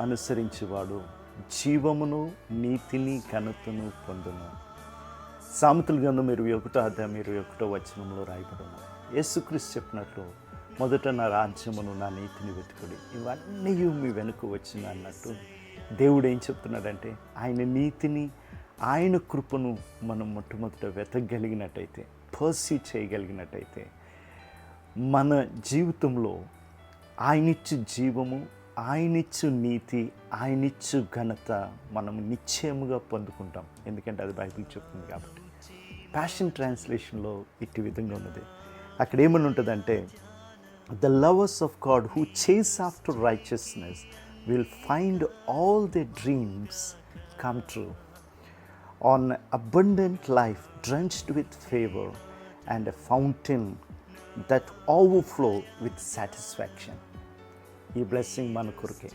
అనుసరించేవాడు జీవమును నీతిని ఘనతను పొందును. సామెతల గ్రంథం 21:21 రాయబడి ఉన్నది. యేసుక్రీస్తు చెప్పినట్లు, మొదట నా రాజ్యమును నా నీతిని వెతుకుడి, ఇవన్నీ మీ వెనుక వచ్చిన అన్నట్టు దేవుడు ఏం చెప్తున్నాడంటే, ఆయన నీతిని ఆయన కృపను మనం మొట్టమొదట వెతకగలిగినట్టయితే, పర్సీ చేయగలిగినట్టయితే, మన జీవితంలో ఆయనిచ్చు జీవము, ఆయనిచ్చు నీతి, ఆయనిచ్చు ఘనత మనం నిశ్చయముగా పొందుకుంటాం. ఎందుకంటే అది బైబిల్ చెప్తుంది కాబట్టి. ప్యాషన్ ట్రాన్స్లేషన్లో ఇట్టి విధంగా ఉన్నది. అక్కడ ఏమని ఉంటుందంటే, the lovers of God who chase after righteousness will find all the dreams come true on abundant life drenched with favor and a fountain that overflow with satisfaction. ఈ బ్లెస్సింగ్ మన కొరకే.